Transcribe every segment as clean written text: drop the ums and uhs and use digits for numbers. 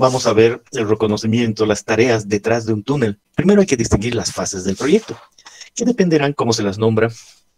vamos a ver el reconocimiento, las tareas detrás de un túnel. Primero hay que distinguir las fases del proyecto, que dependerán, como se las nombra,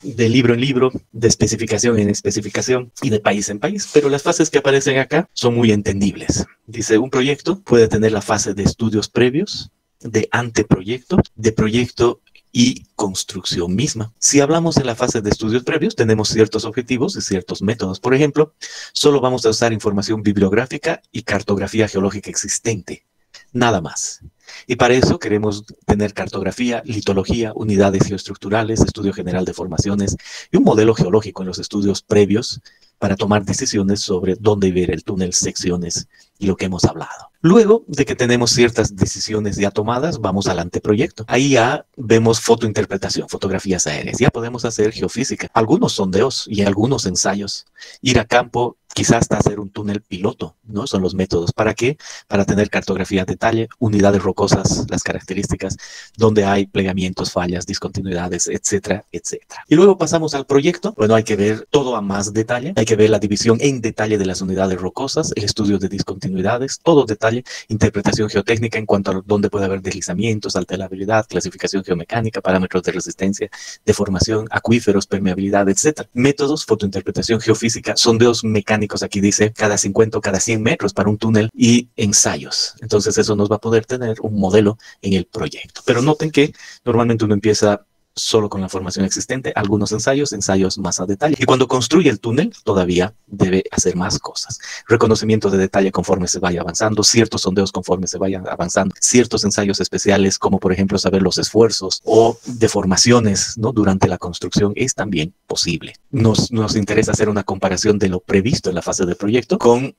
de libro en libro, de especificación en especificación y de país en país. Pero las fases que aparecen acá son muy entendibles. Dice, un proyecto puede tener la fase de estudios previos, de anteproyecto, de proyecto y construcción misma. Si hablamos en la fase de estudios previos, tenemos ciertos objetivos y ciertos métodos. Por ejemplo, solo vamos a usar información bibliográfica y cartografía geológica existente. Nada más. Y para eso queremos tener cartografía, litología, unidades geoestructurales, estudio general de formaciones y un modelo geológico en los estudios previos para tomar decisiones sobre dónde ver el túnel, secciones y lo que hemos hablado. Luego de que tenemos ciertas decisiones ya tomadas, vamos al anteproyecto. Ahí ya vemos fotointerpretación, fotografías aéreas. Ya podemos hacer geofísica, algunos sondeos y algunos ensayos. Ir a campo, quizás hasta hacer un túnel piloto, ¿no? Son los métodos. ¿Para qué? Para tener cartografía de detalle, unidades rocosas, las características, donde hay plegamientos, fallas, discontinuidades, etcétera, etcétera. Y luego pasamos al proyecto. Bueno, hay que ver todo a más detalle. Hay que ver la división en detalle de las unidades rocosas, el estudio de discontinuidades, todo detalle, interpretación geotécnica en cuanto a dónde puede haber deslizamientos, alterabilidad, clasificación geomecánica, parámetros de resistencia, deformación, acuíferos, permeabilidad, etcétera. Métodos, fotointerpretación geofísica, sondeos mecánicos, aquí dice cada 50 o cada 100 metros para un túnel, y ensayos. Entonces eso nos va a poder tener un modelo en el proyecto. Pero noten que normalmente uno empieza solo con la formación existente, algunos ensayos más a detalle. Y cuando construye el túnel, todavía debe hacer más cosas. Reconocimiento de detalle conforme se vaya avanzando, ciertos sondeos conforme se vayan avanzando, ciertos ensayos especiales, como por ejemplo saber los esfuerzos o deformaciones, ¿no? Durante la construcción es también posible. Nos interesa hacer una comparación de lo previsto en la fase del proyecto con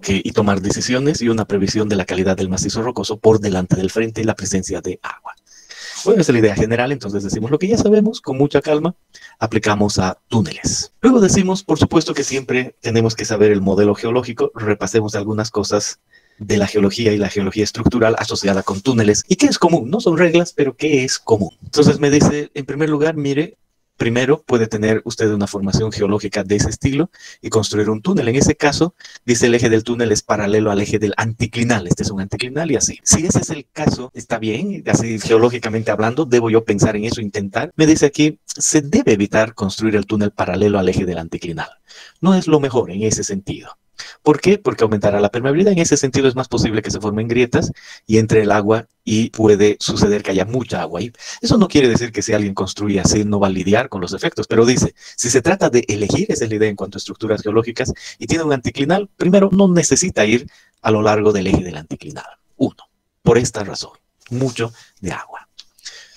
y tomar decisiones y una previsión de la calidad del macizo rocoso por delante del frente y la presencia de agua. Bueno, esa es la idea general, entonces decimos lo que ya sabemos, con mucha calma, aplicamos a túneles. Luego decimos, por supuesto que siempre tenemos que saber el modelo geológico, repasemos algunas cosas de la geología y la geología estructural asociada con túneles. ¿Y qué es común? No son reglas, pero ¿qué es común? Entonces me dice, en primer lugar, mire, primero puede tener usted una formación geológica de ese estilo y construir un túnel. En ese caso, dice el eje del túnel es paralelo al eje del anticlinal. Este es un anticlinal y así. Si ese es el caso, está bien, así geológicamente hablando, debo yo pensar en eso, intentar. Me dice aquí, se debe evitar construir el túnel paralelo al eje del anticlinal. No es lo mejor en ese sentido. ¿Por qué? Porque aumentará la permeabilidad. En ese sentido es más posible que se formen grietas y entre el agua y puede suceder que haya mucha agua ahí. Eso no quiere decir que si alguien construye así no va a lidiar con los efectos, pero dice, si se trata de elegir, esa es la idea en cuanto a estructuras geológicas, y tiene un anticlinal, primero no necesita ir a lo largo del eje del anticlinal. Uno, por esta razón, mucho de agua,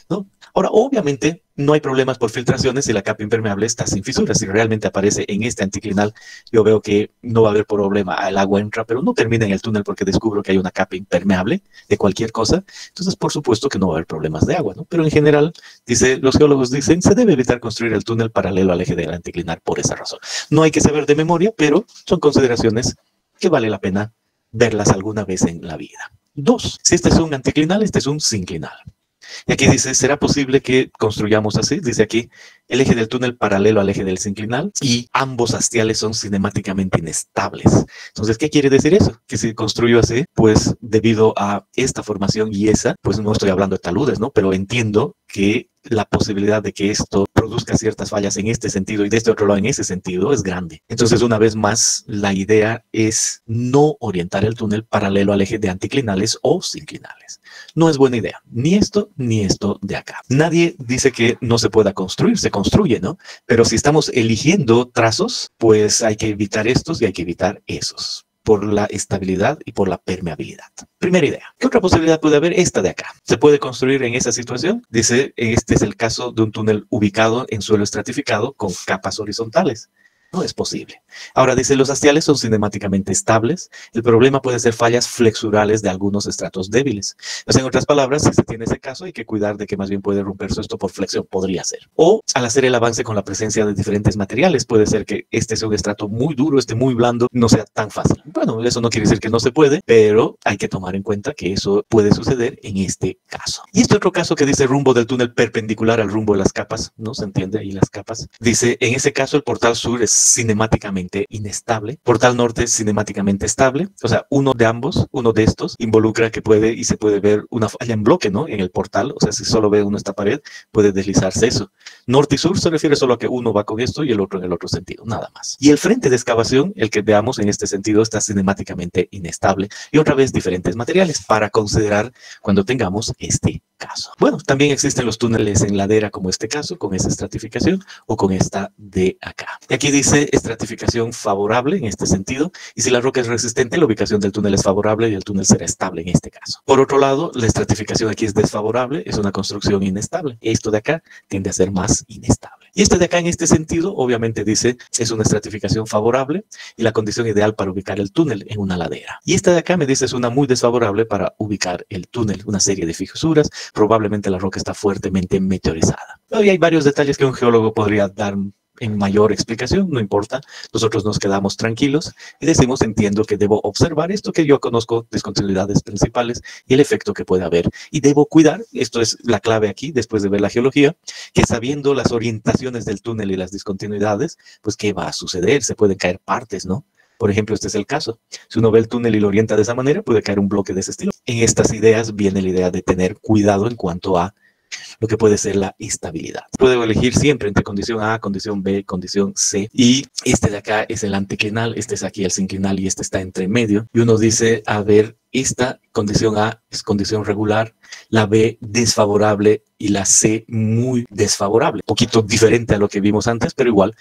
¿no? Ahora, obviamente, no hay problemas por filtraciones si la capa impermeable está sin fisuras. Si realmente aparece en este anticlinal, yo veo que no va a haber problema. El agua entra, pero no termina en el túnel porque descubro que hay una capa impermeable de cualquier cosa. Entonces, por supuesto que no va a haber problemas de agua, ¿no? Pero en general, los geólogos dicen, se debe evitar construir el túnel paralelo al eje del anticlinal por esa razón. No hay que saber de memoria, pero son consideraciones que vale la pena verlas alguna vez en la vida. Dos, si este es un anticlinal, este es un sinclinal. Y aquí dice, ¿será posible que construyamos así? Dice aquí, el eje del túnel paralelo al eje del sinclinal y ambos hastiales son cinemáticamente inestables. Entonces, ¿qué quiere decir eso? Que si construyo así, pues debido a esta formación y esa, pues no estoy hablando de taludes, ¿no? Pero entiendo que la posibilidad de que esto produzca ciertas fallas en este sentido y de este otro lado en ese sentido es grande. Entonces, una vez más, la idea es no orientar el túnel paralelo al eje de anticlinales o sinclinales. No es buena idea, ni esto de acá. Nadie dice que no se pueda construir, se construye, ¿no? Pero si estamos eligiendo trazos, pues hay que evitar estos y hay que evitar esos, por la estabilidad y por la permeabilidad. Primera idea. ¿Qué otra posibilidad puede haber? Esta de acá. ¿Se puede construir en esa situación? Dice, este es el caso de un túnel ubicado en suelo estratificado con capas horizontales. No es posible. Ahora dice, los hastiales son cinemáticamente estables. El problema puede ser fallas flexurales de algunos estratos débiles. O sea, en otras palabras, si se tiene ese caso, hay que cuidar de que más bien puede romperse esto por flexión. Podría ser. O al hacer el avance con la presencia de diferentes materiales, puede ser que este sea un estrato muy duro, este muy blando, no sea tan fácil. Bueno, eso no quiere decir que no se puede, pero hay que tomar en cuenta que eso puede suceder en este caso. Y este otro caso que dice rumbo del túnel perpendicular al rumbo de las capas, ¿no? ¿Se entiende ahí las capas? Dice, en ese caso el portal sur es cinemáticamente inestable. Portal norte cinemáticamente estable. O sea, uno de ambos, uno de estos, involucra que puede y se puede ver una falla en bloque, ¿no? En el portal. O sea, si solo ve uno esta pared, puede deslizarse eso. Norte y sur se refiere solo a que uno va con esto y el otro en el otro sentido, nada más. Y el frente de excavación, el que veamos en este sentido, está cinemáticamente inestable. Y otra vez diferentes materiales para considerar cuando tengamos este caso. Bueno, también existen los túneles en ladera como este caso, con esa estratificación o con esta de acá. Y aquí dice estratificación favorable en este sentido, y si la roca es resistente, la ubicación del túnel es favorable y el túnel será estable en este caso. Por otro lado, la estratificación aquí es desfavorable, es una construcción inestable. Esto de acá tiende a ser más inestable. Y este de acá en este sentido, obviamente dice, es una estratificación favorable y la condición ideal para ubicar el túnel en una ladera. Y esta de acá me dice es una muy desfavorable para ubicar el túnel, una serie de fisuras, probablemente la roca está fuertemente meteorizada. Todavía hay varios detalles que un geólogo podría dar en mayor explicación, no importa, nosotros nos quedamos tranquilos y decimos, entiendo que debo observar esto que yo conozco, discontinuidades principales y el efecto que puede haber. Y debo cuidar, esto es la clave aquí, después de ver la geología, que sabiendo las orientaciones del túnel y las discontinuidades, pues ¿qué va a suceder? Se pueden caer partes, ¿no? Por ejemplo, este es el caso. Si uno ve el túnel y lo orienta de esa manera, puede caer un bloque de ese estilo. En estas ideas viene la idea de tener cuidado en cuanto a lo que puede ser la estabilidad. Puedo elegir siempre entre condición A, condición B, condición C. Y este de acá es el anticlinal, este es aquí el sinclinal y este está entre medio. Y uno dice, a ver, esta condición A es condición regular, la B desfavorable y la C muy desfavorable. Un poquito diferente a lo que vimos antes, pero igual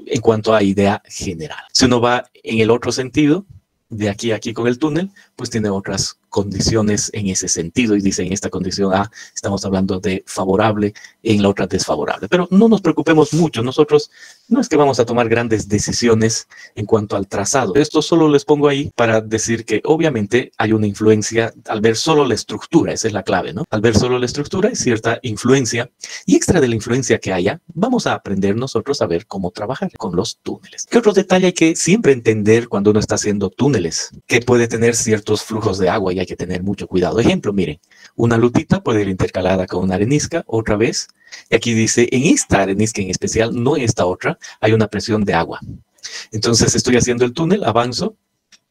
en cuanto a idea general. Si uno va en el otro sentido, de aquí a aquí con el túnel, pues tiene otras condiciones en ese sentido y dice en esta condición A estamos hablando de favorable, en la otra desfavorable. Pero no nos preocupemos mucho, nosotros no es que vamos a tomar grandes decisiones en cuanto al trazado. Esto solo les pongo ahí para decir que obviamente hay una influencia al ver solo la estructura, esa es la clave, ¿no? Al ver solo la estructura hay cierta influencia y extra de la influencia que haya, vamos a aprender nosotros a ver cómo trabajar con los túneles. ¿Qué otro detalle hay que siempre entender cuando uno está haciendo túneles? Que puede tener ciertos flujos de agua y hay que tener mucho cuidado. Ejemplo, miren, una lutita puede ir intercalada con una arenisca otra vez. Y aquí dice, en esta arenisca en especial, no en esta otra, hay una presión de agua. Entonces estoy haciendo el túnel, avanzo,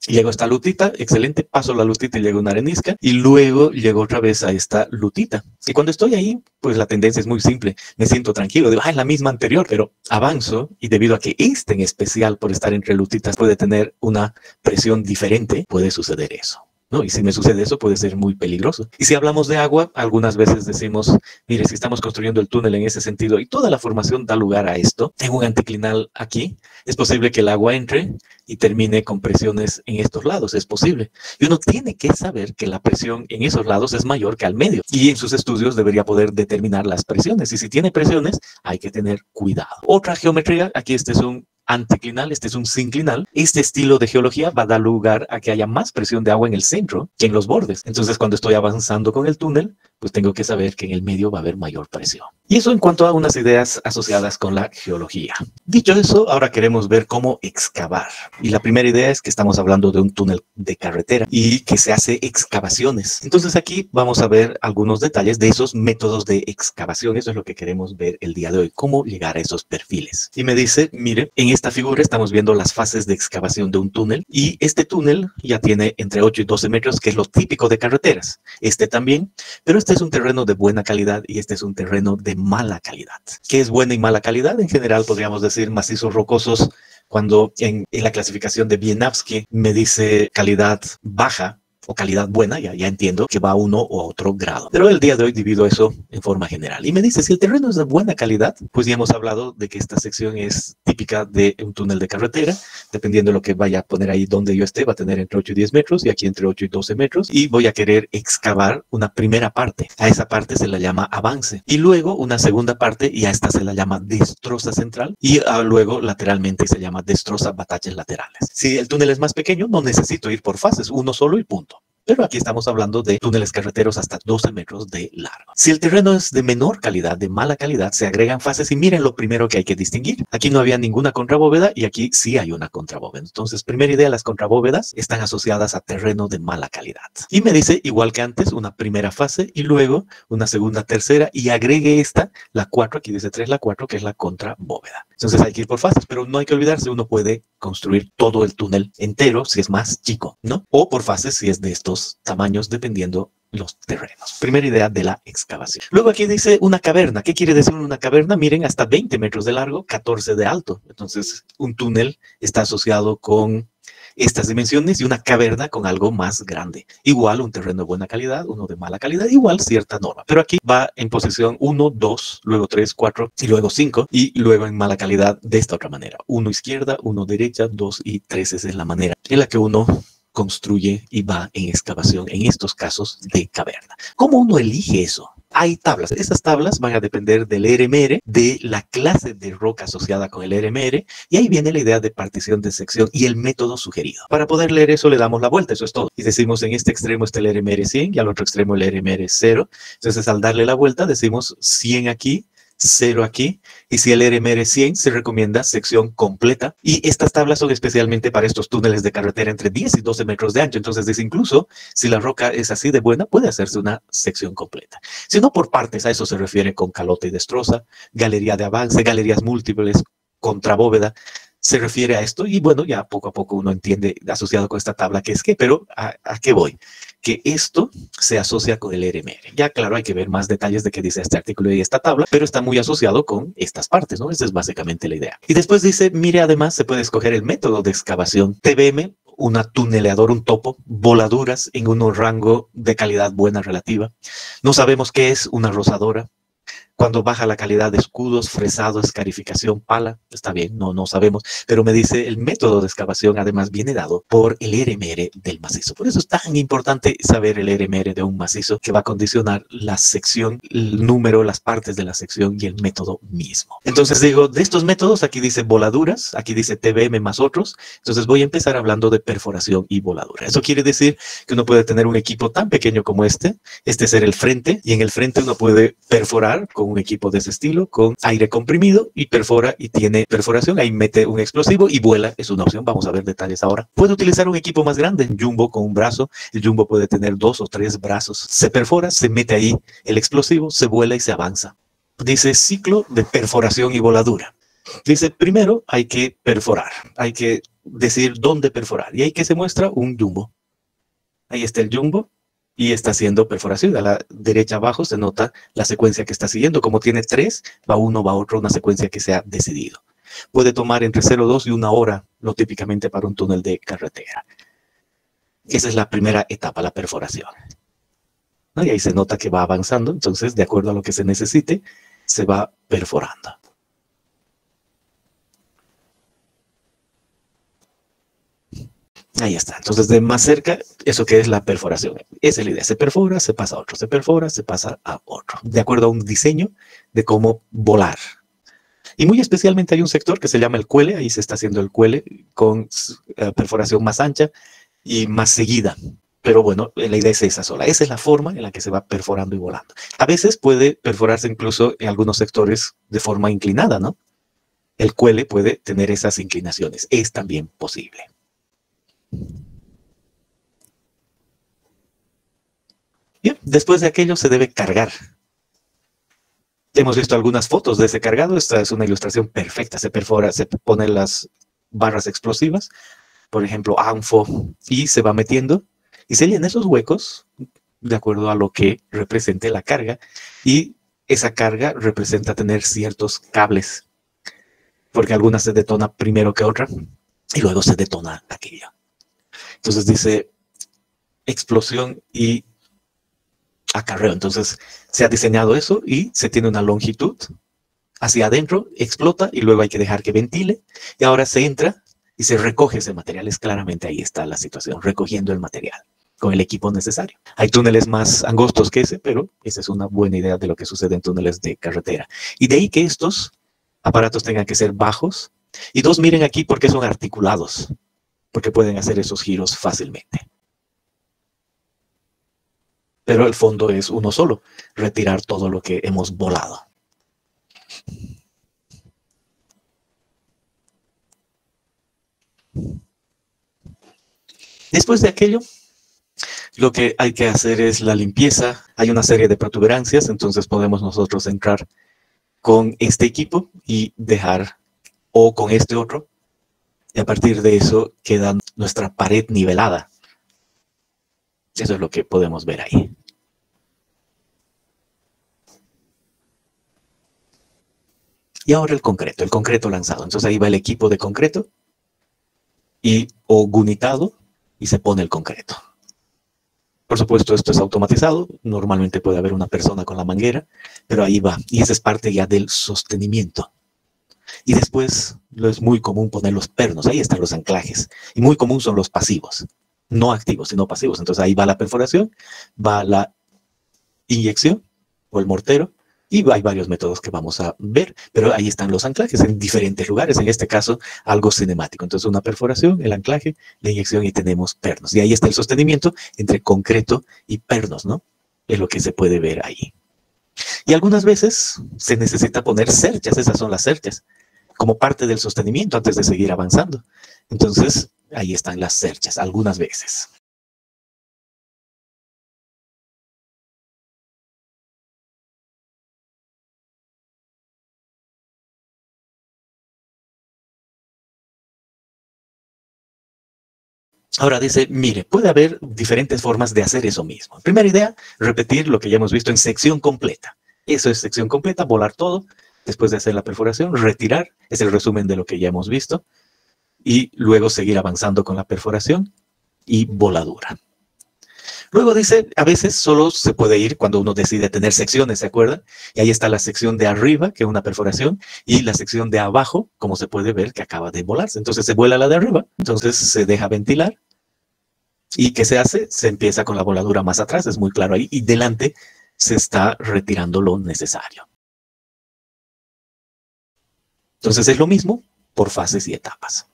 llego a esta lutita, excelente, paso la lutita y llego a una arenisca y luego llego otra vez a esta lutita. Y cuando estoy ahí, pues la tendencia es muy simple, me siento tranquilo, digo, es la misma anterior, pero avanzo y debido a que este en especial por estar entre lutitas puede tener una presión diferente, puede suceder eso. ¿No? Y si me sucede eso puede ser muy peligroso. Y si hablamos de agua, algunas veces decimos, mire, si estamos construyendo el túnel en ese sentido y toda la formación da lugar a esto, en un anticlinal aquí, es posible que el agua entre y termine con presiones en estos lados, es posible. Y uno tiene que saber que la presión en esos lados es mayor que al medio. Y en sus estudios debería poder determinar las presiones. Y si tiene presiones, hay que tener cuidado. Otra geometría, aquí este es un anticlinal, este es un sinclinal. Este estilo de geología va a dar lugar a que haya más presión de agua en el centro que en los bordes. Entonces, cuando estoy avanzando con el túnel, pues tengo que saber que en el medio va a haber mayor presión. Y eso en cuanto a unas ideas asociadas con la geología. Dicho eso, ahora queremos ver cómo excavar. Y la primera idea es que estamos hablando de un túnel de carretera y que se hace excavaciones. Entonces aquí vamos a ver algunos detalles de esos métodos de excavación. Eso es lo que queremos ver el día de hoy, cómo llegar a esos perfiles. Y me dice, mire, en esta figura estamos viendo las fases de excavación de un túnel y este túnel ya tiene entre 8 y 12 metros, que es lo típico de carreteras. Este también, pero este es un terreno de buena calidad y este es un terreno de mala calidad. ¿Qué es buena y mala calidad? En general podríamos decir macizos rocosos. Cuando en la clasificación de Wieniawski me dice calidad baja o calidad buena, ya entiendo que va a uno o a otro grado. Pero el día de hoy divido eso en forma general. Y me dice, si el terreno es de buena calidad, pues ya hemos hablado de que esta sección es típica de un túnel de carretera. Dependiendo de lo que vaya a poner ahí donde yo esté, va a tener entre 8 y 10 metros y aquí entre 8 y 12 metros. Y voy a querer excavar una primera parte. A esa parte se la llama avance. Y luego una segunda parte y a esta se la llama destroza central. Y luego lateralmente se llama destroza batallas laterales. Si el túnel es más pequeño, no necesito ir por fases, uno solo y punto. Pero aquí estamos hablando de túneles carreteros hasta 12 metros de largo. Si el terreno es de menor calidad, de mala calidad, se agregan fases y miren lo primero que hay que distinguir. Aquí no había ninguna contrabóveda y aquí sí hay una contrabóveda. Entonces, primera idea, las contrabóvedas están asociadas a terreno de mala calidad. Y me dice, igual que antes, una primera fase y luego una segunda, tercera y agregue esta, la 4, aquí dice 3, la 4, que es la contrabóveda. Entonces hay que ir por fases, pero no hay que olvidarse, uno puede construir todo el túnel entero si es más chico, ¿no? O por fases si es de estos tamaños, dependiendo los terrenos. Primera idea de la excavación. Luego aquí dice una caverna. ¿Qué quiere decir una caverna? Miren, hasta 20 metros de largo, 14 de alto. Entonces, un túnel está asociado con estas dimensiones y una caverna con algo más grande. Igual un terreno de buena calidad, uno de mala calidad, igual cierta norma. Pero aquí va en posición 1, 2, luego 3, 4 y luego 5 y luego en mala calidad de esta otra manera. 1 izquierda, 1 derecha, 2 y 3. Esa es la manera en la que uno construye y va en excavación en estos casos de caverna. ¿Cómo uno elige eso? Hay tablas. Esas tablas van a depender del RMR, de la clase de roca asociada con el RMR, y ahí viene la idea de partición de sección y el método sugerido. Para poder leer eso le damos la vuelta, eso es todo. Y decimos en este extremo está el RMR 100 y al otro extremo el RMR 0. Entonces al darle la vuelta decimos 100 aquí, 0 aquí, y si el RMR 100 se recomienda sección completa, y estas tablas son especialmente para estos túneles de carretera entre 10 y 12 metros de ancho, entonces dice incluso si la roca es así de buena, puede hacerse una sección completa. Si no por partes, a eso se refiere con calote y destroza, galería de avance, galerías múltiples, contrabóveda, se refiere a esto, y bueno, ya poco a poco uno entiende asociado con esta tabla qué es qué, pero ¿a qué voy? Que esto se asocia con el RMR. Ya claro, hay que ver más detalles de qué dice este artículo y esta tabla, pero está muy asociado con estas partes, ¿no? Esa es básicamente la idea. Y después dice, mire, además se puede escoger el método de excavación TBM, una tuneleador, un topo, voladuras en un rango de calidad buena relativa. No sabemos qué es una rozadora. Cuando baja la calidad de escudos, fresado, escarificación, pala, está bien, no sabemos, pero me dice el método de excavación además viene dado por el RMR del macizo. Por eso es tan importante saber el RMR de un macizo que va a condicionar la sección, el número, las partes de la sección y el método mismo. Entonces digo, de estos métodos, aquí dice voladuras, aquí dice TBM más otros, entonces voy a empezar hablando de perforación y voladura. Eso quiere decir que uno puede tener un equipo tan pequeño como este ser el frente, y en el frente uno puede perforar con un equipo de ese estilo, con aire comprimido, y perfora y tiene perforación, ahí mete un explosivo y vuela, es una opción, vamos a ver detalles ahora. Puede utilizar un equipo más grande, un jumbo con un brazo, el jumbo puede tener 2 o 3 brazos, se perfora, se mete ahí el explosivo, se vuela y se avanza. Dice ciclo de perforación y voladura. Dice, primero hay que perforar, hay que decir dónde perforar, y ahí que se muestra un jumbo. Ahí está el jumbo y está haciendo perforación. A la derecha abajo se nota la secuencia que está siguiendo. Como tiene 3, va uno, va otro, una secuencia que se ha decidido. Puede tomar entre 0,2 y 1 hora, lo típicamente para un túnel de carretera. Esa es la primera etapa, la perforación. ¿No? Y ahí se nota que va avanzando, entonces, de acuerdo a lo que se necesite, se va perforando. Ahí está. Entonces, de más cerca, eso que es la perforación. Esa es la idea. Se perfora, se pasa a otro. Se perfora, se pasa a otro. De acuerdo a un diseño de cómo volar. Y muy especialmente hay un sector que se llama el cuele. Ahí se está haciendo el cuele con perforación más ancha y más seguida. Pero bueno, la idea es esa sola. Esa es la forma en la que se va perforando y volando. A veces puede perforarse incluso en algunos sectores de forma inclinada, ¿no? El cuele puede tener esas inclinaciones. Es también posible. Bien, después de aquello se debe cargar. Hemos visto algunas fotos de ese cargado. Esta es una ilustración perfecta. Se perfora, se ponen las barras explosivas, por ejemplo, ANFO, y se va metiendo y se llenan esos huecos de acuerdo a lo que represente la carga. Y esa carga representa tener ciertos cables, porque algunas se detona primero que otra y luego se detona aquello. Entonces dice explosión y acarreo. Entonces se ha diseñado eso y se tiene una longitud hacia adentro, explota y luego hay que dejar que ventile y ahora se entra y se recoge ese material. Es claramente ahí está la situación, recogiendo el material con el equipo necesario. Hay túneles más angostos que ese, pero esa es una buena idea de lo que sucede en túneles de carretera. Y de ahí que estos aparatos tengan que ser bajos. Y dos, miren aquí por qué son articulados, porque pueden hacer esos giros fácilmente. pero el fondo es uno solo, retirar todo lo que hemos volado. Después de aquello, lo que hay que hacer es la limpieza. Hay una serie de protuberancias, entonces podemos nosotros entrar con este equipo y dejar, o con este otro, y a partir de eso queda nuestra pared nivelada. Eso es lo que podemos ver ahí. Y ahora el concreto lanzado. Entonces ahí va el equipo de concreto o gunitado y se pone el concreto. Por supuesto, esto es automatizado. Normalmente puede haber una persona con la manguera, pero ahí va. Y esa es parte ya del sostenimiento. Y después es muy común poner los pernos. Ahí están los anclajes. Y muy común son los pasivos. No activos, sino pasivos. Entonces ahí va la perforación, va la inyección o el mortero. Y hay varios métodos que vamos a ver, pero ahí están los anclajes en diferentes lugares, en este caso algo cinemático. Entonces una perforación, el anclaje, la inyección y tenemos pernos. Y ahí está el sostenimiento entre concreto y pernos, ¿no? Es lo que se puede ver ahí. Y algunas veces se necesita poner cerchas, esas son las cerchas, como parte del sostenimiento antes de seguir avanzando. Entonces ahí están las cerchas, algunas veces. Ahora dice, mire, puede haber diferentes formas de hacer eso mismo. Primera idea, repetir lo que ya hemos visto en sección completa. Eso es sección completa, volar todo, después de hacer la perforación, retirar, es el resumen de lo que ya hemos visto, y luego seguir avanzando con la perforación y voladura. Luego dice, a veces solo se puede ir cuando uno decide tener secciones, ¿se acuerdan? Y ahí está la sección de arriba, que es una perforación, y la sección de abajo, como se puede ver, que acaba de volarse. Entonces se vuela la de arriba, entonces se deja ventilar. ¿Y qué se hace? Se empieza con la voladura más atrás, es muy claro ahí, y delante se está retirando lo necesario. Entonces es lo mismo por fases y etapas.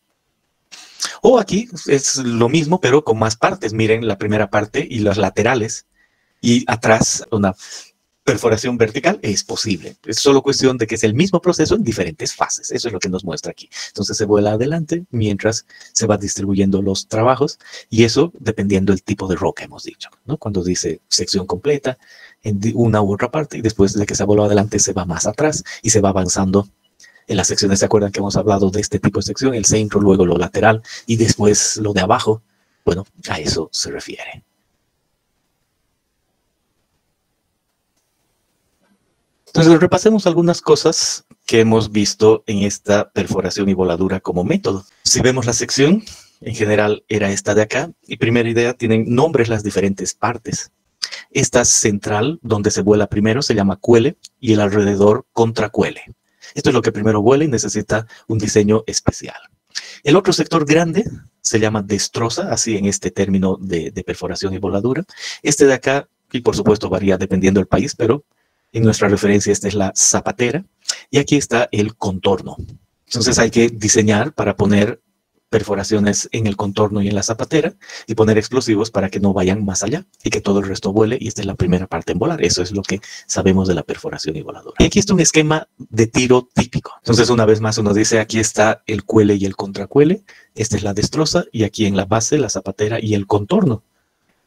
O aquí es lo mismo, pero con más partes. Miren la primera parte y las laterales, y atrás una perforación vertical es posible. Es solo cuestión de que es el mismo proceso en diferentes fases. Eso es lo que nos muestra aquí. Entonces se vuela adelante mientras se va distribuyendo los trabajos, y eso dependiendo del tipo de roca, hemos dicho, ¿no? Cuando dice sección completa en una u otra parte, y después de que se ha volado adelante se va más atrás y se va avanzando en las secciones. ¿Se acuerdan que hemos hablado de este tipo de sección? El centro, luego lo lateral y después lo de abajo. Bueno, a eso se refiere. Entonces, repasemos algunas cosas que hemos visto en esta perforación y voladura como método. Si vemos la sección, en general era esta de acá, y primera idea, tienen nombres las diferentes partes. Esta central, donde se vuela primero, se llama cuele, y el alrededor contracuele. Esto es lo que primero vuela y necesita un diseño especial. El otro sector grande se llama destroza, así en este término de perforación y voladura. Este de acá, y por supuesto varía dependiendo del país, pero en nuestra referencia esta es la zapatera, y aquí está el contorno. Entonces hay que diseñar para poner perforaciones en el contorno y en la zapatera, y poner explosivos para que no vayan más allá y que todo el resto vuele, y esta es la primera parte en volar. Eso es lo que sabemos de la perforación y voladura. Y aquí está un esquema de tiro típico. Entonces una vez más uno dice, aquí está el cuele y el contracuele, esta es la destroza, y aquí en la base la zapatera y el contorno.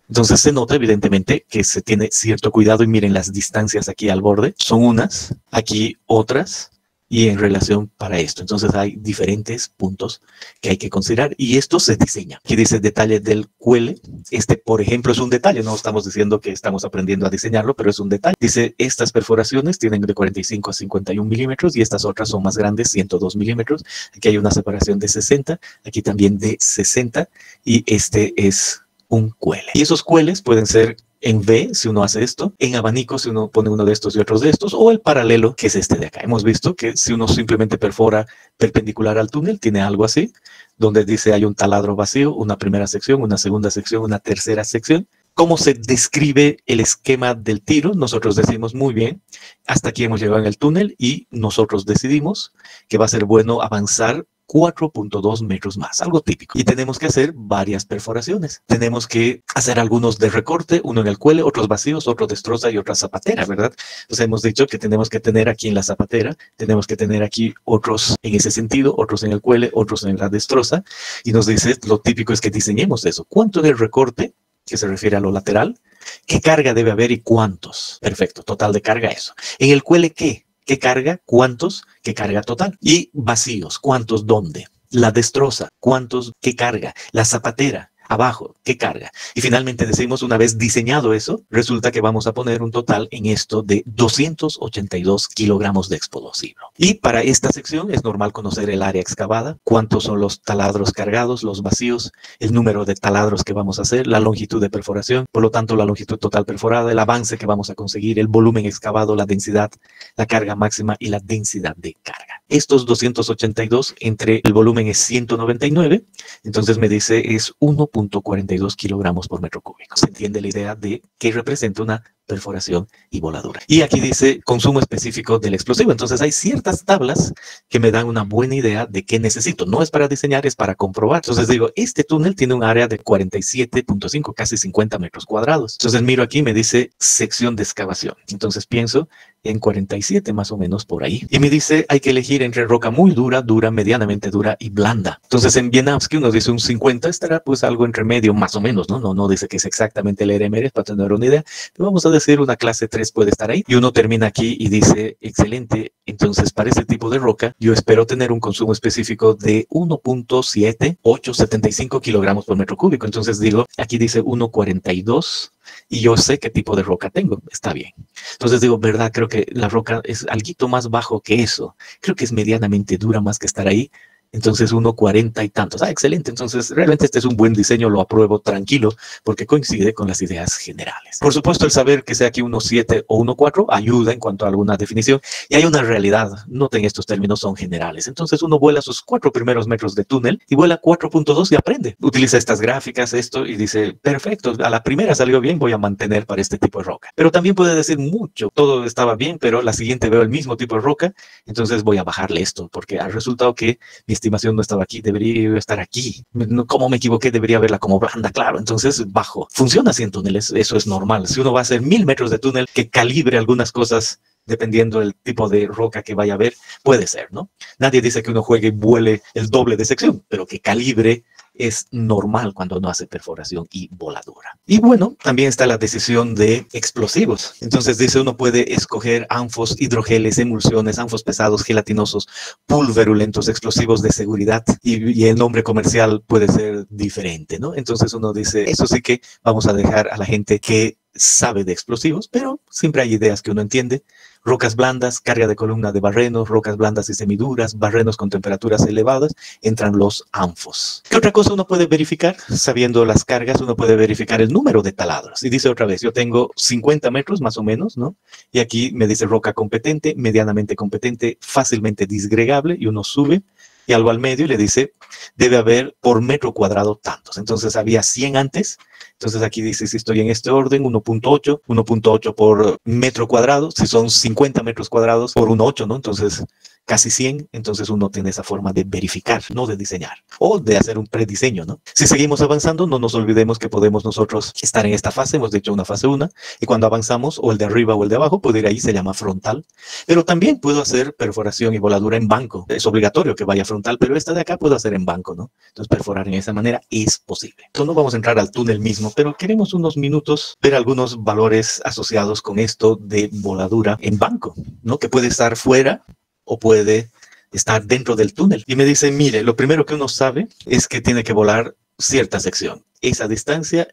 Entonces se nota evidentemente que se tiene cierto cuidado, y miren las distancias aquí al borde, son unas, aquí otras, y en relación para esto. Entonces hay diferentes puntos que hay que considerar, y esto se diseña. Aquí dice detalle del cuele. Este, por ejemplo, es un detalle. No estamos diciendo que estamos aprendiendo a diseñarlo, pero es un detalle. Dice, estas perforaciones tienen de 45 a 51 milímetros, y estas otras son más grandes, 102 milímetros. Aquí hay una separación de 60, aquí también de 60, y este es un cuele. Y esos cueles pueden ser en V, si uno hace esto, en abanico, si uno pone uno de estos y otros de estos, o el paralelo, que es este de acá. Hemos visto que si uno simplemente perfora perpendicular al túnel, tiene algo así, donde dice hay un taladro vacío, una primera sección, una segunda sección, una tercera sección. ¿Cómo se describe el esquema del tiro? Nosotros decimos muy bien, hasta aquí hemos llegado en el túnel, y nosotros decidimos que va a ser bueno avanzar 4.2 metros más, algo típico. Y tenemos que hacer varias perforaciones. Tenemos que hacer algunos de recorte, uno en el cuele, otros vacíos, otro destroza y otra zapatera, ¿verdad? Entonces hemos dicho que tenemos que tener aquí en la zapatera, tenemos que tener aquí otros en ese sentido, otros en el cuele, otros en la destroza. Y nos dice, lo típico es que diseñemos eso. ¿Cuánto en el recorte, que se refiere a lo lateral? ¿Qué carga debe haber y cuántos? Perfecto, total de carga, eso. En el cuele, ¿qué? ¿Qué carga? ¿Cuántos? ¿Qué carga total? Y vacíos, ¿cuántos? ¿Dónde? La destroza, ¿cuántos? ¿Qué carga? La zapatera, abajo, ¿qué carga? Y finalmente decimos, una vez diseñado eso, resulta que vamos a poner un total en esto de 282 kilogramos de explosivo. Y para esta sección es normal conocer el área excavada, cuántos son los taladros cargados, los vacíos, el número de taladros que vamos a hacer, la longitud de perforación, por lo tanto la longitud total perforada, el avance que vamos a conseguir, el volumen excavado, la densidad, la carga máxima y la densidad de carga. Estos 282 entre el volumen es 199, entonces me dice es 1.42 kilogramos por metro cúbico. Se entiende la idea de que representa una perforación y voladura. Y aquí dice consumo específico del explosivo. Entonces hay ciertas tablas que me dan una buena idea de qué necesito. No es para diseñar, es para comprobar. Entonces digo, este túnel tiene un área de 47.5, casi 50 metros cuadrados. Entonces miro aquí, me dice sección de excavación. Entonces pienso en 47 más o menos por ahí. Y me dice, hay que elegir entre roca muy dura, dura, medianamente dura y blanda. Entonces en Wieniawski uno dice un 50, estará pues algo entre medio más o menos, ¿no? No dice que es exactamente el RMR para tener una idea, pero vamos a decir una clase 3 puede estar ahí. Y uno termina aquí y dice, excelente, entonces para este tipo de roca yo espero tener un consumo específico de 1.7875 kilogramos por metro cúbico. Entonces digo, aquí dice 1.42 y yo sé qué tipo de roca tengo, está bien. Entonces digo, verdad, creo que la roca es algo más bajo que eso. Creo que es medianamente dura más que estar ahí. Entonces 1.40 y tantos. Ah, excelente. Entonces realmente este es un buen diseño, lo apruebo tranquilo porque coincide con las ideas generales. Por supuesto, el saber que sea aquí 1.7 o 1.4 ayuda en cuanto a alguna definición. Y hay una realidad. Noten, estos términos son generales. Entonces uno vuela sus 4 primeros metros de túnel y vuela 4.2 y aprende. Utiliza estas gráficas, esto, y dice, perfecto, a la primera salió bien, voy a mantener para este tipo de roca. Pero también puede decir mucho, todo estaba bien, pero la siguiente veo el mismo tipo de roca, entonces voy a bajarle esto porque ha resultado que mi estimación no estaba aquí, debería estar aquí. ¿Cómo me equivoqué? Debería verla como blanda, claro. Entonces bajo. Funciona así en túneles, eso es normal. Si uno va a hacer 1000 metros de túnel que calibre algunas cosas dependiendo del tipo de roca que vaya a ver, puede ser, ¿no? Nadie dice que uno juegue y vuele el doble de sección, pero que calibre es normal cuando uno hace perforación y voladura. Y bueno, también está la decisión de explosivos. Entonces dice, uno puede escoger anfos, hidrogeles, emulsiones, anfos pesados, gelatinosos, pulverulentos, explosivos de seguridad, y el nombre comercial puede ser diferente, ¿no? Entonces uno dice, eso sí que vamos a dejar a la gente que sabe de explosivos, pero siempre hay ideas que uno entiende. Rocas blandas, carga de columna de barrenos, rocas blandas y semiduras, barrenos con temperaturas elevadas, entran los anfos. ¿Qué otra cosa uno puede verificar? Sabiendo las cargas, uno puede verificar el número de taladros. Y dice otra vez, yo tengo 50 metros más o menos, ¿no? Y aquí me dice roca competente, medianamente competente, fácilmente disgregable, y uno sube y algo al medio y le dice, debe haber por metro cuadrado tantos. Entonces había 100 antes. Entonces aquí dice, si estoy en este orden, 1.8 por metro cuadrado. Si son 50 metros cuadrados por 1.8, ¿no? Entonces casi 100. Entonces uno tiene esa forma de verificar, no de diseñar o de hacer un prediseño, ¿no? Si seguimos avanzando, no nos olvidemos que podemos nosotros estar en esta fase. Hemos dicho una fase 1. Y cuando avanzamos, o el de arriba o el de abajo, puede ir ahí, se llama frontal. Pero también puedo hacer perforación y voladura en banco. Es obligatorio que vaya frontal, pero esta de acá puedo hacer en banco, ¿no? Entonces perforar en esa manera es posible. Entonces no vamos a entrar al túnel mismo, pero queremos unos minutos ver algunos valores asociados con esto de voladura en banco, ¿no? Que puede estar fuera o puede estar dentro del túnel. Y me dice, mire, lo primero que uno sabe es que tiene que volar cierta sección. Esa distancia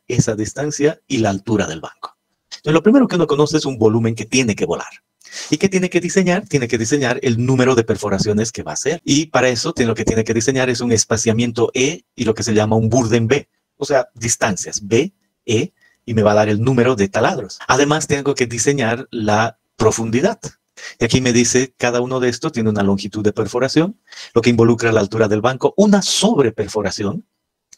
y la altura del banco. Entonces lo primero que uno conoce es un volumen que tiene que volar. ¿Y qué tiene que diseñar? Tiene que diseñar el número de perforaciones que va a hacer. Y para eso lo que tiene que diseñar es un espaciamiento E y lo que se llama un burden B. O sea, distancias B, E, y me va a dar el número de taladros. Además, tengo que diseñar la profundidad. Y aquí me dice, cada uno de estos tiene una longitud de perforación, lo que involucra la altura del banco, una sobreperforación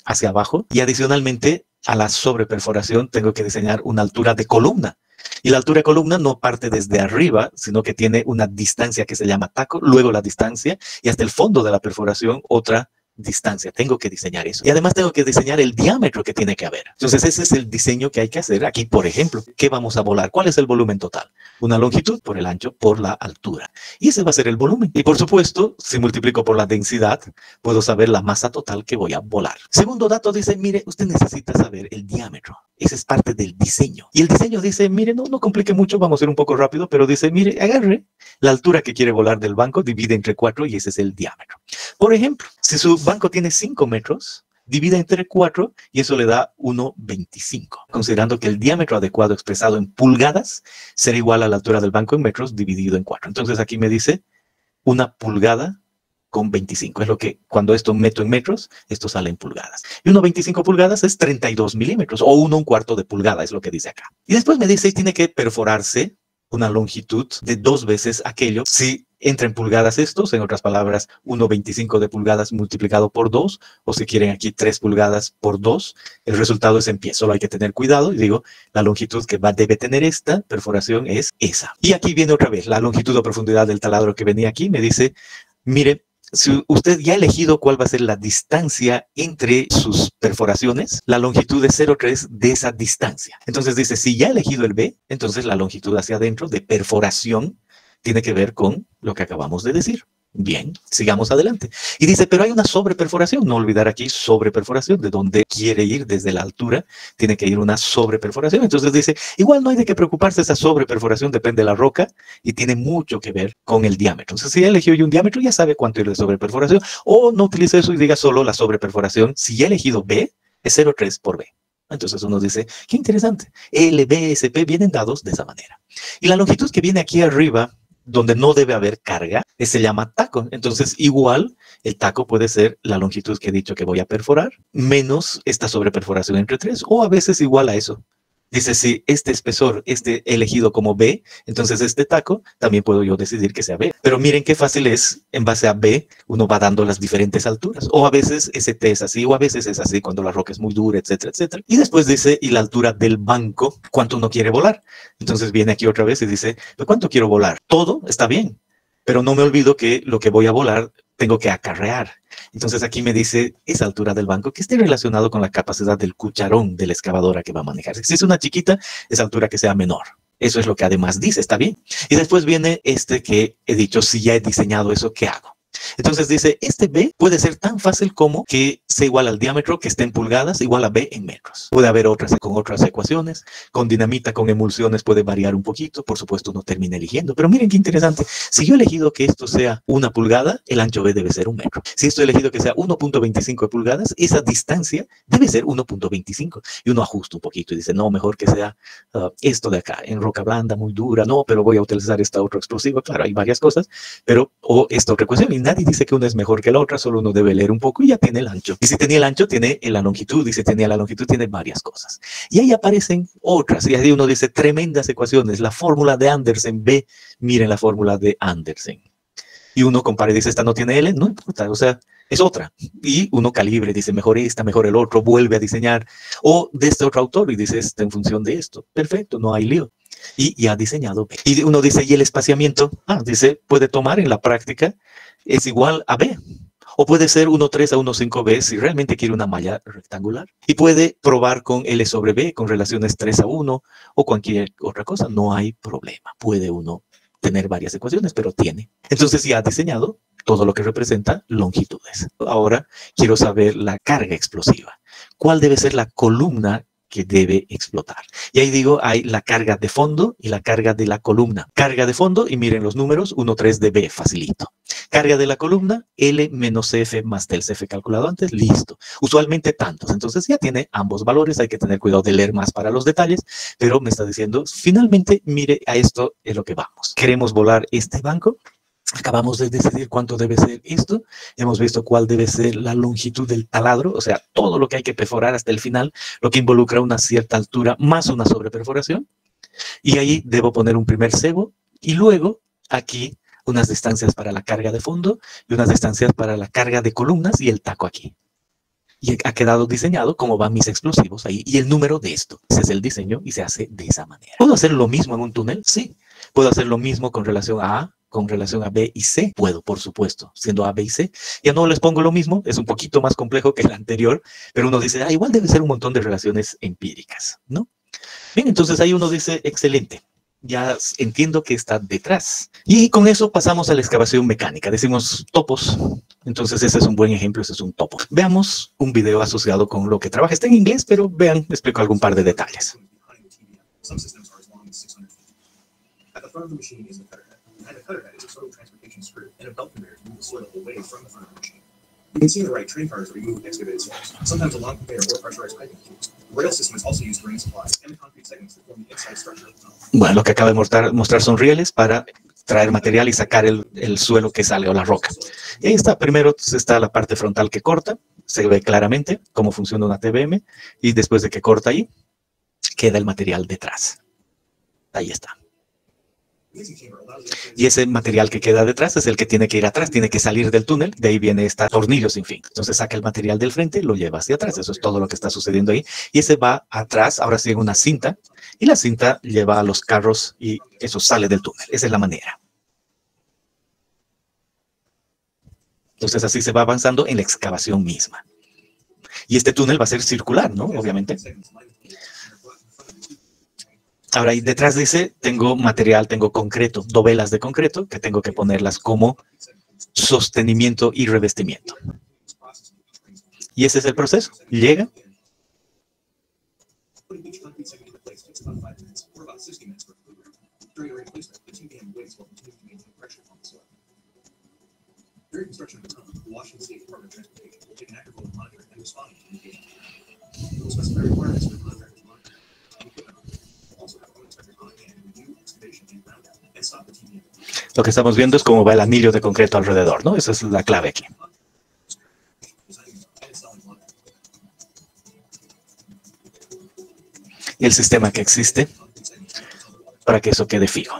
hacia abajo, y adicionalmente a la sobreperforación tengo que diseñar una altura de columna. Y la altura de columna no parte desde arriba, sino que tiene una distancia que se llama taco, luego la distancia y hasta el fondo de la perforación otra distancia. Tengo que diseñar eso. Y además tengo que diseñar el diámetro que tiene que haber. Entonces ese es el diseño que hay que hacer aquí. Por ejemplo, ¿qué vamos a volar? ¿Cuál es el volumen total? Una longitud por el ancho por la altura. Y ese va a ser el volumen. Y por supuesto, si multiplico por la densidad, puedo saber la masa total que voy a volar. Segundo dato dice, mire, usted necesita saber el diámetro. Ese es parte del diseño. Y el diseño dice, mire, no complique mucho, vamos a ir un poco rápido, pero dice, mire, agarre la altura que quiere volar del banco, divide entre 4 y ese es el diámetro. Por ejemplo, si su banco tiene 5 metros, divide entre 4 y eso le da 1,25. Considerando que el diámetro adecuado expresado en pulgadas será igual a la altura del banco en metros dividido en 4. Entonces aquí me dice 1 pulgada con 25. Es lo que cuando esto meto en metros, esto sale en pulgadas. Y 1,25 pulgadas es 32 milímetros o 1,25 de pulgada, es lo que dice acá. Y después me dice, tiene que perforarse una longitud de 2 veces aquello. Si entra en pulgadas estos, en otras palabras, 1,25 de pulgadas multiplicado por 2, o si quieren aquí 3 pulgadas por 2, el resultado es en pie. Solo hay que tener cuidado y digo, la longitud que debe tener esta perforación es esa. Y aquí viene otra vez la longitud o profundidad del taladro que venía aquí. Me dice, mire, si usted ya ha elegido cuál va a ser la distancia entre sus perforaciones, la longitud es 0,3 de esa distancia. Entonces dice, si ya ha elegido el B, entonces la longitud hacia adentro de perforación tiene que ver con lo que acabamos de decir. Bien, sigamos adelante. Y dice, pero hay una sobreperforación. No olvidar aquí sobreperforación, de donde quiere ir desde la altura, tiene que ir una sobreperforación. Entonces dice, igual no hay de qué preocuparse, esa sobreperforación depende de la roca y tiene mucho que ver con el diámetro. Entonces, si ya eligió un diámetro, ya sabe cuánto es de sobreperforación. O no utilice eso y diga solo la sobreperforación. Si ya ha elegido B, es 0,3 por B. Entonces uno dice, qué interesante. L, B, S, P vienen dados de esa manera. Y la longitud que viene aquí arriba, donde no debe haber carga, se llama taco. Entonces, igual, el taco puede ser la longitud que he dicho que voy a perforar, menos esta sobreperforación entre 3, o a veces igual a eso. Dice, si este espesor he elegido como B, entonces este taco también puedo yo decidir que sea B. Pero miren qué fácil es, en base a B, uno va dando las diferentes alturas. O a veces ese T es así, o a veces es así cuando la roca es muy dura, etcétera, etcétera. Y después dice, y la altura del banco, cuánto uno quiere volar. Entonces viene aquí otra vez y dice, ¿cuánto quiero volar? Todo está bien, pero no me olvido que lo que voy a volar tengo que acarrear. Entonces aquí me dice esa altura del banco que esté relacionado con la capacidad del cucharón de la excavadora que va a manejar. Si es una chiquita, esa altura que sea menor. Eso es lo que además dice, está bien. Y después viene este que he dicho, si ya he diseñado eso, ¿qué hago? Entonces dice, este B puede ser tan fácil como que sea igual al diámetro, que esté en pulgadas, igual a B en metros. Puede haber otras con otras ecuaciones. Con dinamita, con emulsiones puede variar un poquito. Por supuesto, uno termina eligiendo. Pero miren qué interesante. Si yo he elegido que esto sea 1 pulgada, el ancho B debe ser 1 metro. Si esto he elegido que sea 1,25 pulgadas, esa distancia debe ser 1,25. Y uno ajusta un poquito y dice, no, mejor que sea esto de acá, en roca blanda, muy dura. No, pero voy a utilizar esta otra explosiva. Claro, hay varias cosas. Pero, o esta otra ecuación. Y nadie dice que una es mejor que la otra, solo uno debe leer un poco y ya tiene el ancho. Y si tenía el ancho, tiene la longitud, y si tenía la longitud, tiene varias cosas. Y ahí aparecen otras, y ahí uno dice tremendas ecuaciones, la fórmula de Andersen, B, miren la fórmula de Andersen. Y uno compara y dice, esta no tiene L, no importa, o sea, es otra. Y uno calibre, dice, mejor esta, mejor el otro, vuelve a diseñar. O de este otro autor y dice, está en función de esto. Perfecto, no hay lío. Y ya ha diseñado B. Y uno dice, ¿y el espaciamiento? Dice, puede tomar en la práctica, es igual a B. O puede ser 1,3 a 1,5B si realmente quiere una malla rectangular. Y puede probar con L sobre B, con relaciones 3 a 1 o cualquier otra cosa. No hay problema. Puede uno tener varias ecuaciones, pero tiene. Entonces ya ha diseñado todo lo que representa longitudes. Ahora quiero saber la carga explosiva. ¿Cuál debe ser la columna que debe explotar? Y ahí digo, hay la carga de fondo y la carga de la columna. Carga de fondo, y miren los números, 1,3 de B, facilito. Carga de la columna, L menos F más del CF calculado antes, listo. Usualmente tantos, entonces ya tiene ambos valores, hay que tener cuidado de leer más para los detalles, pero me está diciendo, finalmente, mire, a esto es lo que vamos. ¿Queremos volar este banco? Acabamos de decidir cuánto debe ser esto, hemos visto cuál debe ser la longitud del taladro, o sea, todo lo que hay que perforar hasta el final, lo que involucra una cierta altura más una sobreperforación, y ahí debo poner un primer cebo, y luego aquí unas distancias para la carga de fondo y unas distancias para la carga de columnas y el taco aquí. y ha quedado diseñado cómo van mis explosivos ahí y el número de esto. Ese es el diseño y se hace de esa manera. ¿Puedo hacer lo mismo en un túnel? Sí. ¿Puedo hacer lo mismo con relación a A, con relación a B y C? Puedo, por supuesto, siendo A, B y C. Ya no les pongo lo mismo, es un poquito más complejo que el anterior, pero uno dice, igual debe ser un montón de relaciones empíricas, ¿no? Bien, entonces ahí uno dice, excelente. Ya entiendo que está detrás. Y con eso pasamos a la excavación mecánica. Decimos topos. Entonces ese es un buen ejemplo, ese es un topo. Veamos un video asociado con lo que trabaja. Está en inglés, pero vean, explico algún par de detalles. You can see on the right, train cars remove excavated soils, sometimes along conveyor or pressurized piping tubes. The rail system is also used to bring supplies and the concrete segments that form the inside structure of the tunnel. Bueno, lo que acaba de mostrar son rieles para traer material y sacar el suelo que sale o la roca. Y ahí está, primero está la parte frontal que corta, se ve claramente cómo funciona una TBM y después de que corta ahí, queda el material detrás. Ahí está. Y ese material que queda detrás es el que tiene que ir atrás, tiene que salir del túnel, de ahí viene este tornillo sin fin. Entonces saca el material del frente, lo lleva hacia atrás, eso es todo lo que está sucediendo ahí. Y ese va atrás, ahora sigue una cinta, y la cinta lleva a los carros y eso sale del túnel. Esa es la manera. Entonces así se va avanzando en la excavación misma. Y este túnel va a ser circular, ¿no? Obviamente. Ahora, ahí detrás dice, tengo material, tengo concreto, dovelas de concreto, que tengo que ponerlas como sostenimiento y revestimiento. Y ese es el proceso. Llega. Lo que estamos viendo es cómo va el anillo de concreto alrededor, ¿no? Esa es la clave aquí. Y el sistema que existe para que eso quede fijo.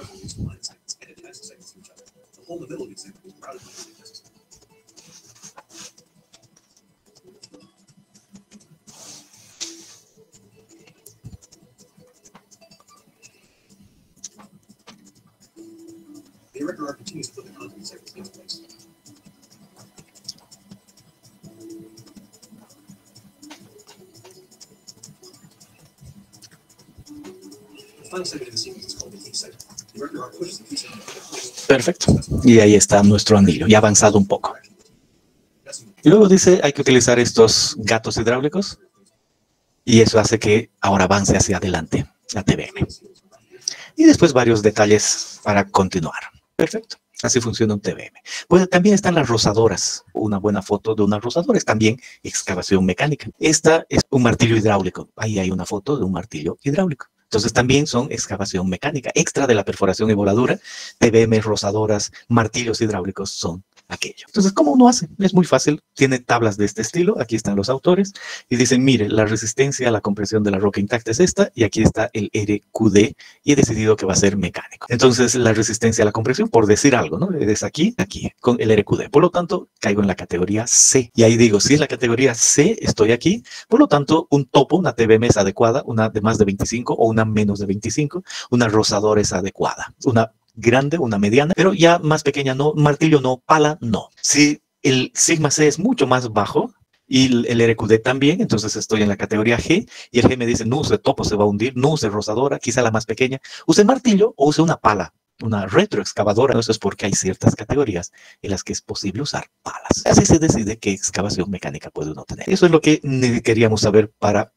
Perfecto. Y ahí está nuestro anillo, ya avanzado un poco. Y luego dice, hay que utilizar estos gatos hidráulicos. Y eso hace que ahora avance hacia adelante la TBM. Y después varios detalles para continuar. Perfecto. Así funciona un TBM. Pues también están las rozadoras. Una buena foto de una rozadora es también excavación mecánica. Esta es un martillo hidráulico. Ahí hay una foto de un martillo hidráulico. Entonces también son excavación mecánica. Extra de la perforación y voladura, TBM, rozadoras, martillos hidráulicos son aquello. Entonces, ¿cómo uno hace? Es muy fácil. Tiene tablas de este estilo. Aquí están los autores. Y dicen, mire, la resistencia a la compresión de la roca intacta es esta. Y aquí está el RQD. Y he decidido que va a ser mecánico. Entonces, la resistencia a la compresión, por decir algo, ¿no? Es aquí, con el RQD. Por lo tanto, caigo en la categoría C. Y ahí digo, si es la categoría C, estoy aquí. Por lo tanto, un topo, una TBM es adecuada. Una de más de 25 o una menos de 25. Una rozadora es adecuada. Una grande, una mediana, pero ya más pequeña no, martillo no, pala no. Si el sigma C es mucho más bajo y el RQD también, entonces estoy en la categoría G y el G me dice no use topo, se va a hundir, no use rozadora, quizá la más pequeña, use martillo o use una pala, una retroexcavadora. Eso es porque hay ciertas categorías en las que es posible usar palas. Así se decide qué excavación mecánica puede uno tener. Eso es lo que queríamos saber para